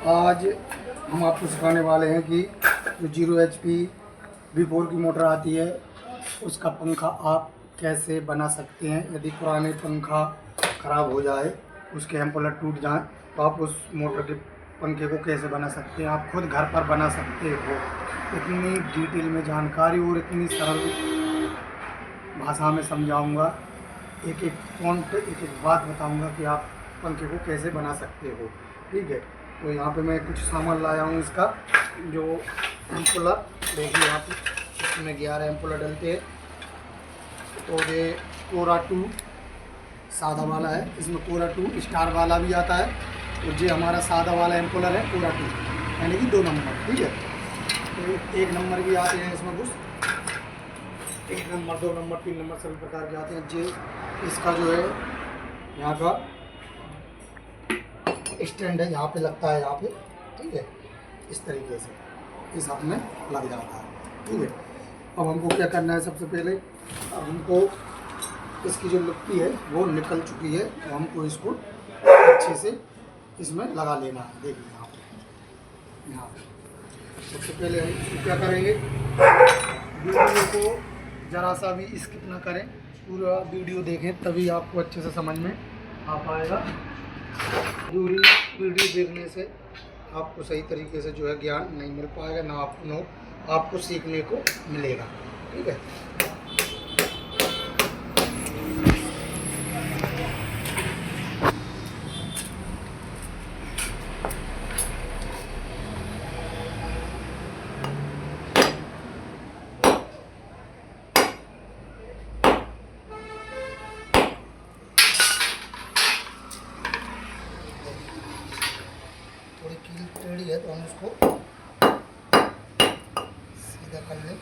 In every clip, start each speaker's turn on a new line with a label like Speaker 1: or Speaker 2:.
Speaker 1: आज हम आपको सिखाने वाले हैं कि जो 0 HP V4 की मोटर आती है उसका पंखा आप कैसे बना सकते हैं। यदि पुराने पंखा ख़राब हो जाए, उसके एम्पोलर टूट जाए, तो आप उस मोटर के पंखे को कैसे बना सकते हैं। आप खुद घर पर बना सकते हो। इतनी डिटेल में जानकारी और इतनी सरल भाषा में समझाऊंगा, एक एक पॉइंट एक एक बात बताऊंगा कि आप पंखे को कैसे बना सकते हो। ठीक है, तो यहाँ पे मैं कुछ सामान लाया हूँ इसका। जो एम्पोलर देखिए, आप इसमें 11 एम्पोलर डलते हैं। तो ये कोरा 2 सादा वाला है, इसमें कोरा 2 स्टार वाला भी आता है, और ये हमारा सादा वाला एम्पोलर है कोरा 2 यानी कि 2 नंबर। ठीक है, तो 1 नंबर भी आते हैं इसमें कुछ, 1 नंबर 2 नंबर 3 नंबर सभी प्रकार के आते हैं। जे इसका जो है यहाँ का स्टैंड है, यहाँ पे लगता है, यहाँ पे। ठीक है, इस तरीके से इस हाथ में लग जाता है। ठीक है, अब हमको क्या करना है, सबसे पहले अब हमको इसकी जो लुप्पी है वो निकल चुकी है, तो हमको इसको अच्छे से इसमें लगा लेना है। देखिए यहाँ पे सबसे पहले हम इसको क्या करेंगे, वीडियो को ज़रा सा भी स्किप ना करें, पूरा वीडियो देखें, तभी आपको अच्छे से समझ में आ पाएगा। पूरी वीडियो देखने से आपको सही तरीके से जो है ज्ञान नहीं मिल पाएगा, ना आपको सीखने को मिलेगा। ठीक है, थोड़ी कील टेढ़ी है तो हम उसको सीधा कर लें।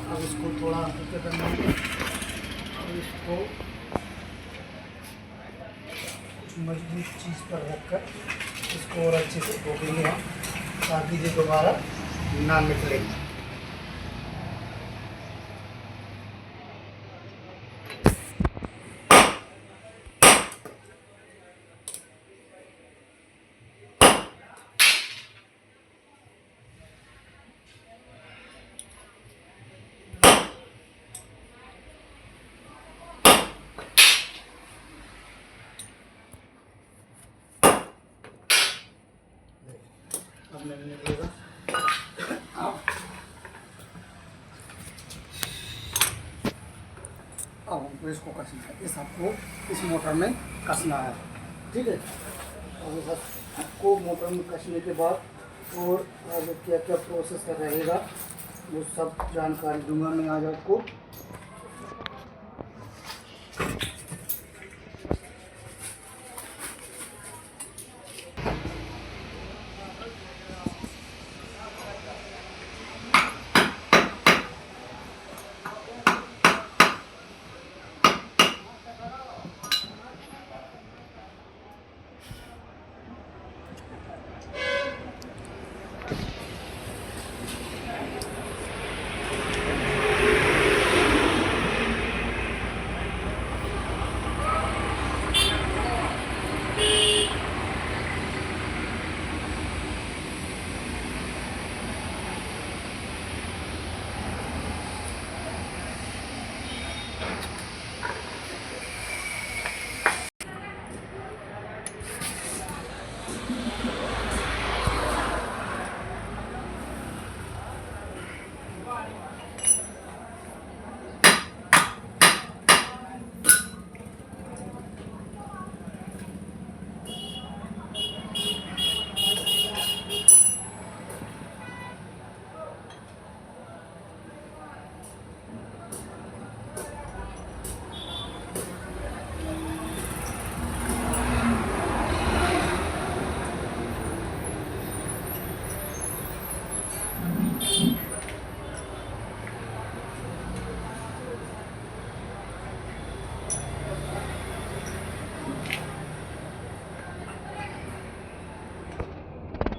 Speaker 1: अब इसको थोड़ा हल्के करना है, और इसको मजबूत चीज़ पर रखकर इसको और अच्छे से ठोकेंगे हम, ताकि ये दोबारा ना निकले। अब नहीं निकलेगा। अब हमको इसको कसना है, इस हाथ को इस मोटर में कसना है। ठीक है, और इस हाथ को मोटर में कसने के बाद और आगे क्या क्या प्रोसेस रहेगा वो सब जानकारी दूंगा मैं आज आपको।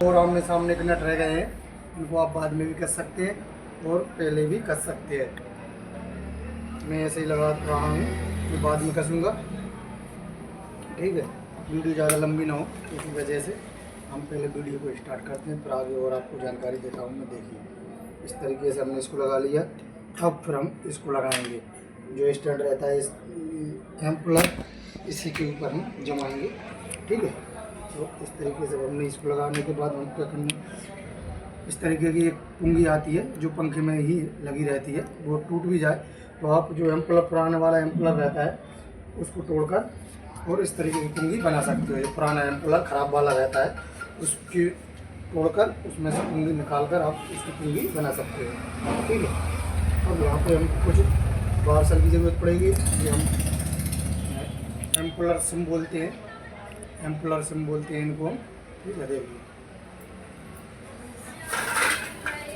Speaker 1: और आमने सामने के नट रह गए हैं, उनको आप बाद में भी कर सकते हैं और पहले भी कर सकते हैं। मैं ऐसे ही लगा रहा हूँ, मैं बाद में कसूँगा। ठीक है, वीडियो ज़्यादा लंबी ना हो, इसी वजह से हम पहले वीडियो को स्टार्ट करते हैं, फिर आगे और आपको जानकारी देता हूँ मैं। देखिए इस तरीके से हमने इसको लगा लिया। अब फिर हम इसको लगाएंगे, जो स्टैंड रहता है इस एम्पलर, इसी के ऊपर हम जमाएंगे। ठीक है, तो इस तरीके से हमने इसको लगाने के बाद हम क्या करना, इस तरीके की एक पुंगी आती है जो पंखे में ही लगी रहती है, वो टूट भी जाए तो आप जो एम्पलर, पुराने वाला एम्पलर रहता है उसको तोड़कर और इस तरीके की पुंगी बना सकते हो। जो पुराना एम्पलर ख़राब वाला रहता है उसकी तोड़कर उसमें से पुंगी निकाल कर आप उसकी पुंगी बना सकते हो। ठीक है, अब यहाँ पे हम कुछ वार्सल की ज़रूरत पड़ेगी। ये हम एम्पलर सिम बोलते हैं, एम्पलर सिम बोलते हैं इनको हम। ठीक है, देखिए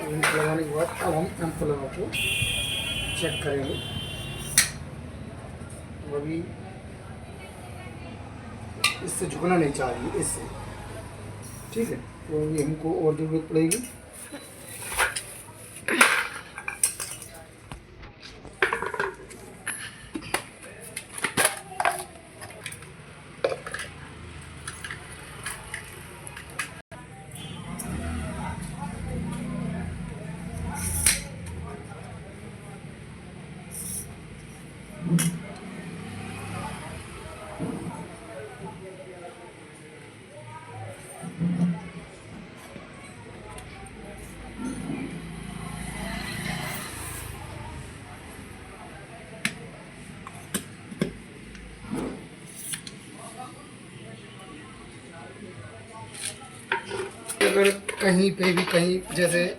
Speaker 1: इनको लगाने के बाद अब हम एम्पलरों को चेक करेंगे। अभी इससे झुकना नहीं चाहिए, इससे। ठीक है, तो ये हमको और ज़रूरत पड़ेगी। अगर कहीं पे भी कहीं जैसे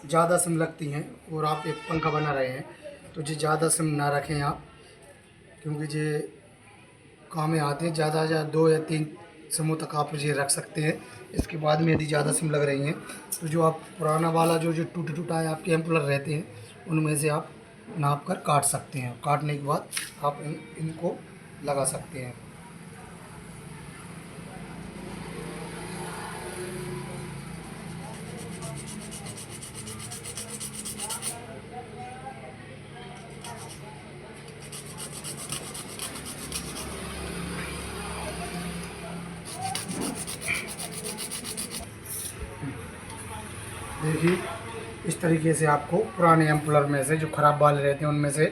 Speaker 1: ज़्यादा सिम लगती हैं और आप एक पंखा बना रहे हैं तो जी ज़्यादा सिम ना रखें आप, क्योंकि जे काम में आते हैं। ज़्यादा 2 या 3 सिमों तक आप ये रख सकते हैं। इसके बाद में यदि ज़्यादा सिम लग रही हैं तो जो आप पुराना वाला जो टूटा टूटा है आपके एम्पलर रहते हैं, उनमें से आप नाप कर काट सकते हैं। काटने के बाद आप इनको लगा सकते हैं। देखिए इस तरीके से आपको पुराने एम्पलर में से जो ख़राब वाले रहते हैं उनमें से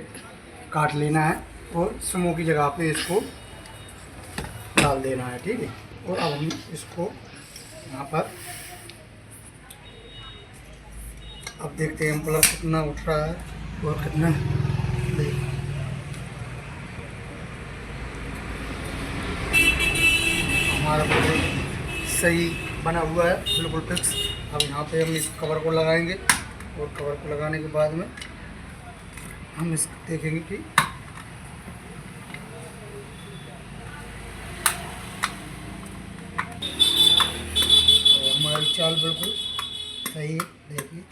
Speaker 1: काट लेना है और सिमों की जगह पे इसको डाल देना है। ठीक है, और अब हम इसको यहाँ पर अब देखते हैं एम्पलर कितना उठ रहा है और कितना हमारा बिल्कुल सही बना हुआ है, बिल्कुल फिक्स। अब यहाँ पे हम इस कवर को लगाएंगे और कवर को लगाने के बाद में हम इस देखेंगे कि तो हमारी चाल बिल्कुल सही है। देखिए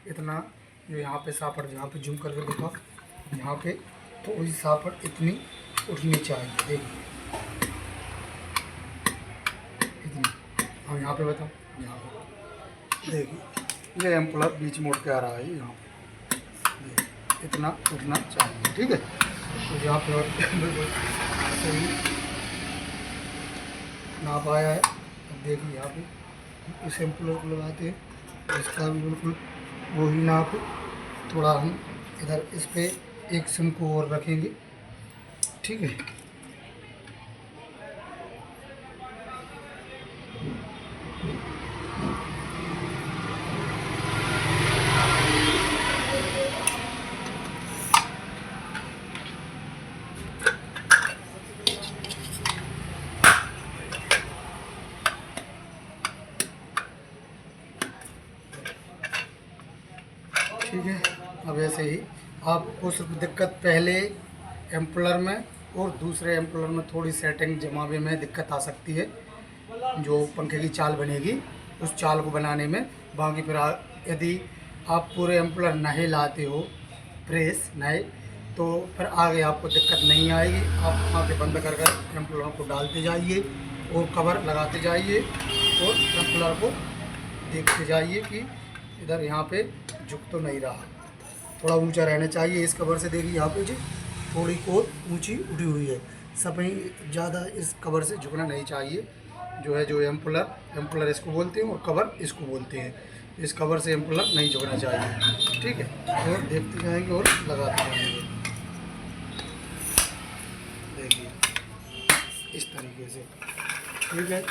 Speaker 1: इतना जो यहाँ पे सापड़, जहाँ पे जूम करके देखा यहाँ पे, तो वही सापड़ इतनी उठनी चाहिए। देखिए अब यहाँ पे बताओ, यहाँ पे देखिए ये एम्पलर बीच मोड़ के आ रहा है, यहाँ पे इतना उठना चाहिए। ठीक है, तो यहाँ पे और बिल्कुल सही नाप आया है। अब देखिए यहाँ पे इस एम्पलर को लगाते हैं, इसका भी बिल्कुल वही नाप। थोड़ा हम इधर इस पर एक सिम को और रखेंगे। ठीक है, ठीक है। अब ऐसे ही आपको सिर्फ दिक्कत पहले एम्पलर में और दूसरे एम्पलर में थोड़ी सेटिंग जमावे में दिक्कत आ सकती है, जो पंखे की चाल बनेगी उस चाल को बनाने में। बाकी फिर यदि आप पूरे एम्पलर नहीं लाते हो प्रेस नहीं, तो फिर आगे आपको दिक्कत नहीं आएगी। आप आगे बंद कर कर एम्पलरों को डालते जाइए और कवर लगाते जाइए और एम्पलर को देखते जाइए कि इधर यहाँ पे झुक तो नहीं रहा, थोड़ा ऊंचा रहना चाहिए। इस कवर से देखिए यहाँ पे जी थोड़ी कोर ऊंची उठी हुई है, सभी ज़्यादा इस कवर से झुकना नहीं चाहिए। जो एम्पलर इसको बोलते हैं और कवर इसको बोलते हैं। इस कवर से एम्पलर नहीं झुकना चाहिए, ठीक है। और देखते जाएंगे और लगाते जाएंगे, देखिए इस तरीके से, ठीक है।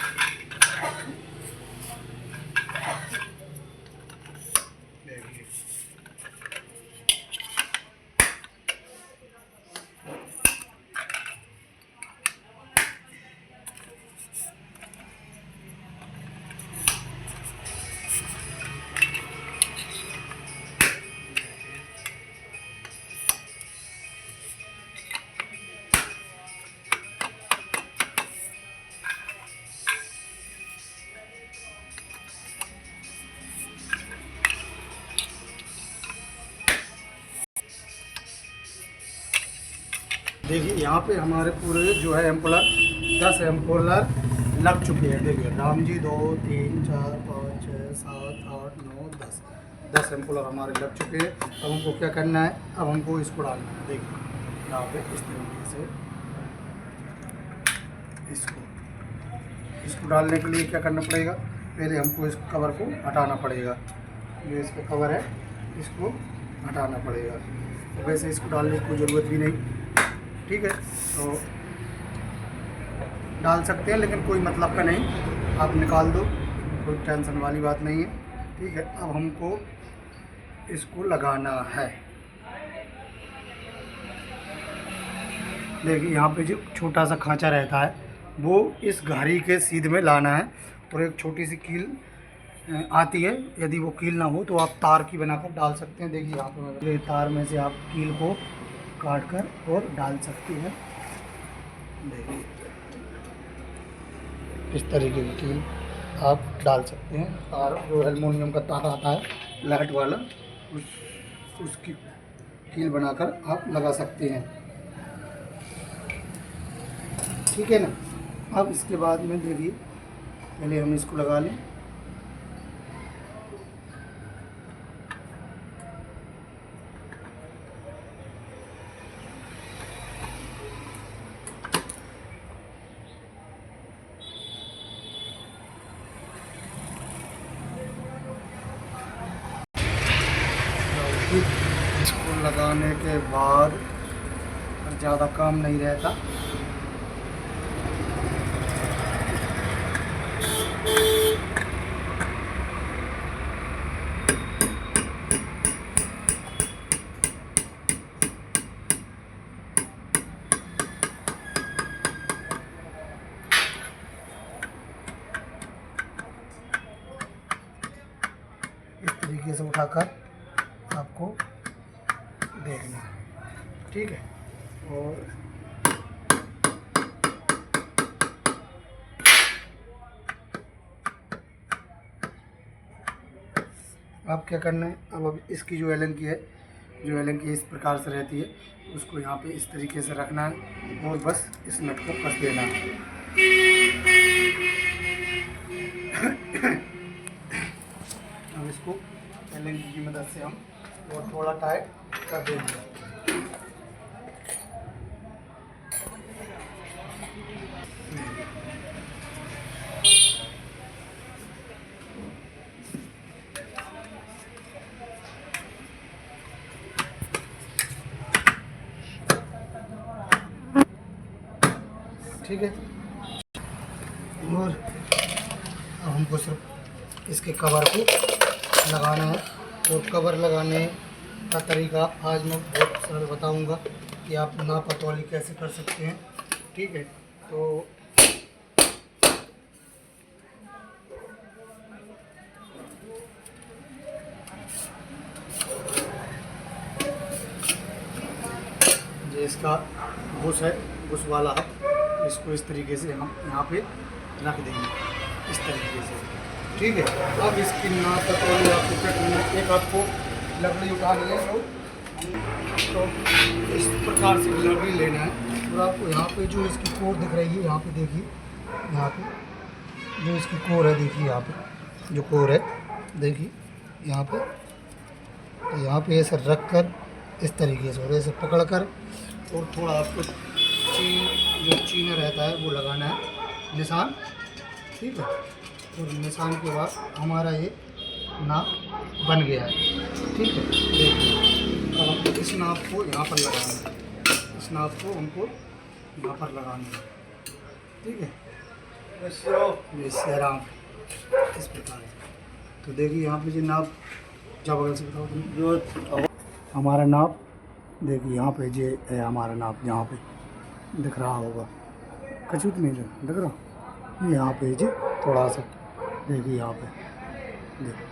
Speaker 1: देखिए देखिए यहाँ पे हमारे पूरे जो है एम्पलर 10 एम्पलर लग चुके हैं। देखिए राम जी 2 3 4 5 6 7 8 9 10 एम्पलर हमारे लग चुके हैं। अब हमको क्या करना है, अब हमको इसको डालना है। देखिए यहाँ पे इस तरीके से इसको डालने के लिए क्या करना पड़ेगा, पहले हमको इस कवर को हटाना पड़ेगा। ये इसका कवर है, इसको हटाना पड़ेगा। तो वैसे इसको डालने की कोई ज़रूरत भी नहीं, ठीक है। तो डाल सकते हैं लेकिन कोई मतलब का नहीं, आप निकाल दो, कोई टेंशन वाली बात नहीं है, ठीक है। अब हमको इसको लगाना है। देखिए यहाँ पे जो छोटा सा खांचा रहता है वो इस घड़ी के सीध में लाना है और एक छोटी सी कील आती है। यदि वो कील ना हो तो आप तार की बनाकर डाल सकते हैं। देखिए यहाँ पे तार में से आप कील को काट कर और डाल सकते हैं। देखिए इस तरीके की कील आप डाल सकते हैं। तार जो एल्युमिनियम का तार आता है लाइट वाला, उसकी कील बनाकर आप लगा सकते हैं, ठीक है ना। अब इसके बाद में देखिए पहले हम इसको लगा लें। इसको लगाने के बाद ज़्यादा काम नहीं रहता। इस तरीके से उठाकर आपको देखना है, ठीक है। और अब क्या करना है, अब इसकी जो एलंकी है, जो एलंकी इस प्रकार से रहती है, उसको यहाँ पे इस तरीके से रखना है और बस इस नट को कस देना है। अब इसको एलंकी की मदद से हम और थोड़ा टाइट कर देंगे। ठीक है। और अब हमको सिर्फ इसके कवर को लगाना है। और कवर लगाने का तरीका आज मैं बहुत सरल बताऊंगा कि आप नाप तौली कैसे कर सकते हैं, ठीक है। तो ये इसका बुश है, बुश वाला है, इसको इस तरीके से हम यहाँ पे रख देंगे, इस तरीके से, ठीक है। अब इसकी नाप तौली आपको क्या करना है, एक आपको लकड़ी उठानी है तो इस प्रकार से लकड़ी लेना है और आपको यहाँ पे जो इसकी कोर दिख रही है, यहाँ पे देखिए यहाँ पे जो इसकी कोर है, देखिए यहाँ पे जो कोर है, देखिए यहाँ पे, तो यहाँ पे ऐसे रख कर इस तरीके से और ऐसे पकड़ कर, और थोड़ा आपको जो चीना रहता है वो लगाना है, निशान, ठीक है। और निशान के बाद हमारा ये नाप बन गया है, ठीक है। देखिए अब हमको इस नाप को यहाँ पर लगाना है, इस नाप को हमको यहाँ पर लगाना है, ठीक है। वैसे आराम इस प्रकार से। तो देखिए यहाँ पे जो नाप, जब बगल से बताओ जो हमारा नाप, देखिए यहाँ पे जो है हमारा नाप, यहाँ पे दिख रहा होगा, कचूत नहीं दिख रहा, यहाँ पे जो थोड़ा सा देखिए, यहाँ पे देखिए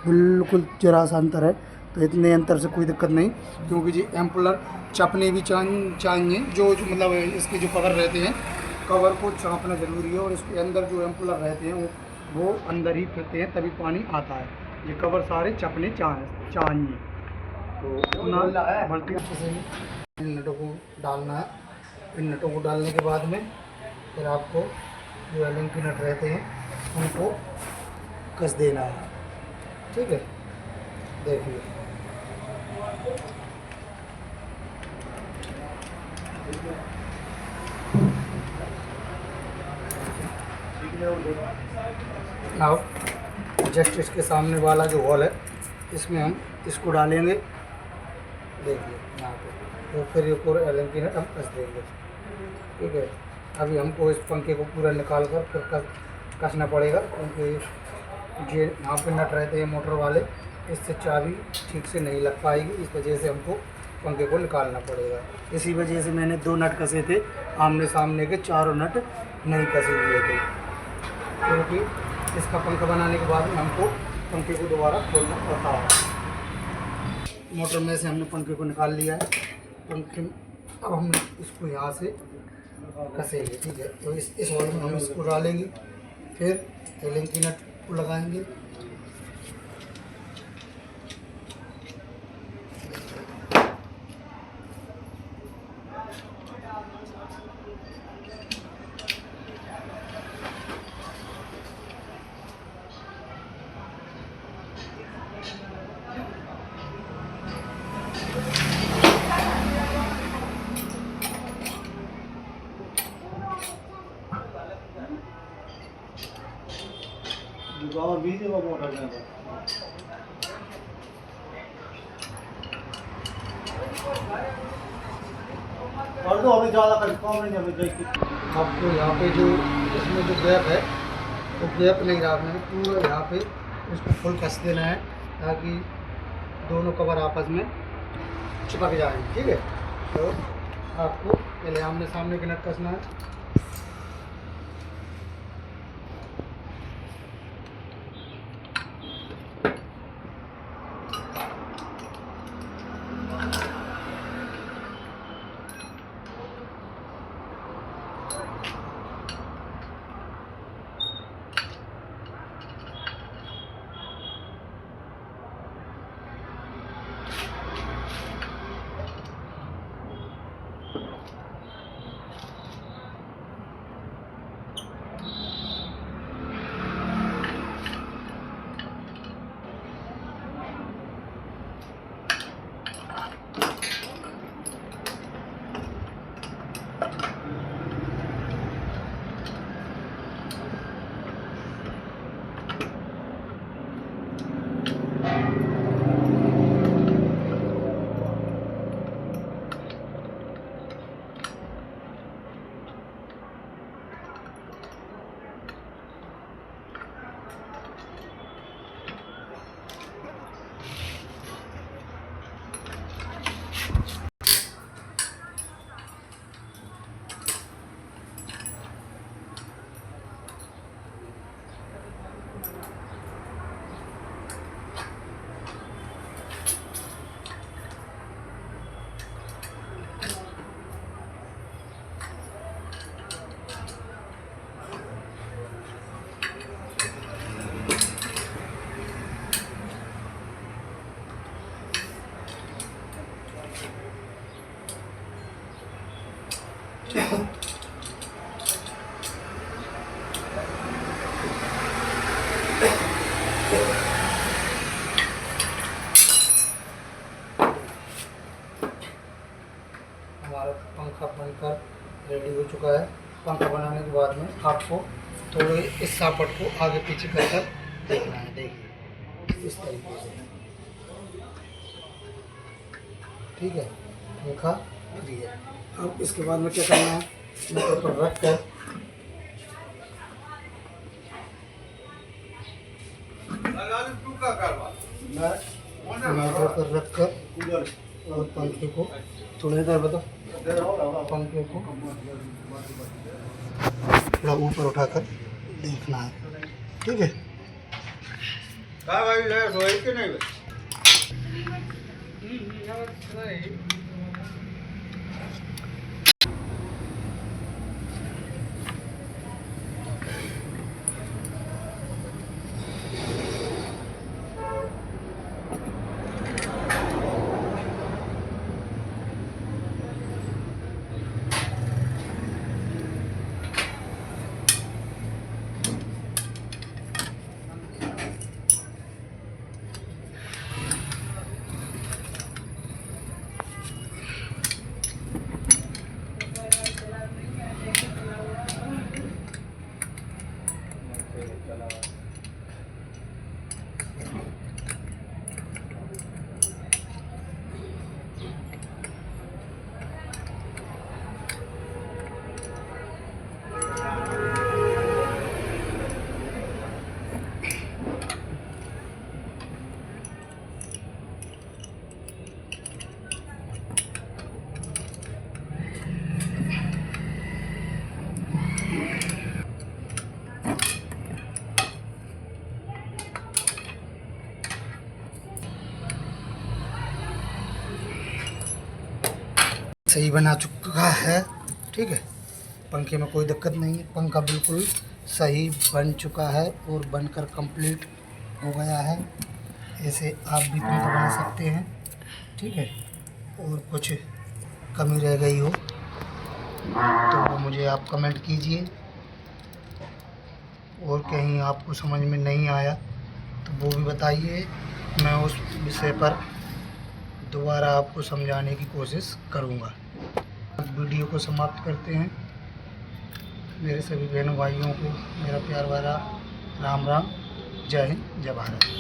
Speaker 1: बिल्कुल जरा सा अंतर है। तो इतने अंतर से कोई दिक्कत नहीं, क्योंकि जी एम्पुलर चपने भी चाहिए, जो मतलब इसके जो कवर रहते हैं, कवर को चाँपना ज़रूरी है, और इसके अंदर जो एम्पुलर रहते हैं वो अंदर ही फिरते हैं, तभी पानी आता है। ये कवर सारे चपने चाहिए। तो ना बल्कि इन नटों को डालना है। इन नटों को डालने के बाद में फिर आपको जो एलिंग के नट रहते हैं उनको कस देना है, ठीक है। देखिए आओ, जस्ट इसके सामने वाला जो हॉल है इसमें हम इसको डालेंगे, देखिए यहाँ पे, तो फिर एक और एलिंग की नट हम कस देंगे, ठीक है। अभी हमको इस पंखे को पूरा निकाल कर फिर कसना पड़ेगा, क्योंकि ये यहाँ पे नट रहते हैं मोटर वाले, इससे चाबी ठीक से नहीं लग पाएगी, इस वजह से हमको पंखे को निकालना पड़ेगा। इसी वजह से मैंने 2 नट कसे थे, आमने सामने के 4 नट नहीं कसे हुए थे, क्योंकि इसका पंखा बनाने के बाद हमको पंखे को दोबारा खोलना पड़ता है। मोटर में से हमने पंखे को निकाल लिया है, पंखे अब हम इसको यहाँ से कसेंगे, ठीक है। तो इस हॉल में हम इसको डालेंगे, फिर एलिंग की नट को लगाएंगे,
Speaker 2: और तो अभी ज़्यादा कम नहीं अभी
Speaker 1: आपको यहाँ पे जो इसमें जो गैप है तो गैप नहीं रखना है, पूरा यहाँ पे उसको फुल कस देना है, ताकि दोनों कवर आपस में चिपक जाए, ठीक है। तो आपको पहले आमने सामने के नट कसना है, हमारा पंखा बनकर रेडी हो चुका है। पंखा बनाने के बाद में आपको थोड़े इस सापट को आगे पीछे कर देखना है। देखिए इस तरीके से, ठीक है, पंखा फ्री है। अब इसके बाद में क्या करना है, मीटर पर रख कर मीटर पर रख कर और पंखे को थोड़ा इधर बताओ, पंखे को थोड़ा ऊपर उठाकर देखना है, ठीक है। सही बना चुका है, ठीक है। पंखे में कोई दिक्कत नहीं है, पंखा बिल्कुल सही बन चुका है और बनकर कंप्लीट हो गया है। ऐसे आप भी पंखा बना सकते हैं, ठीक है। और कुछ कमी रह गई हो तो वो मुझे आप कमेंट कीजिए, और कहीं आपको समझ में नहीं आया तो वो भी बताइए, मैं उस विषय पर दोबारा आपको समझाने की कोशिश करूँगा। वीडियो को समाप्त करते हैं। मेरे सभी बहनों भाइयों को मेरा प्यार भरा राम राम। जय हिंद, जय भारत।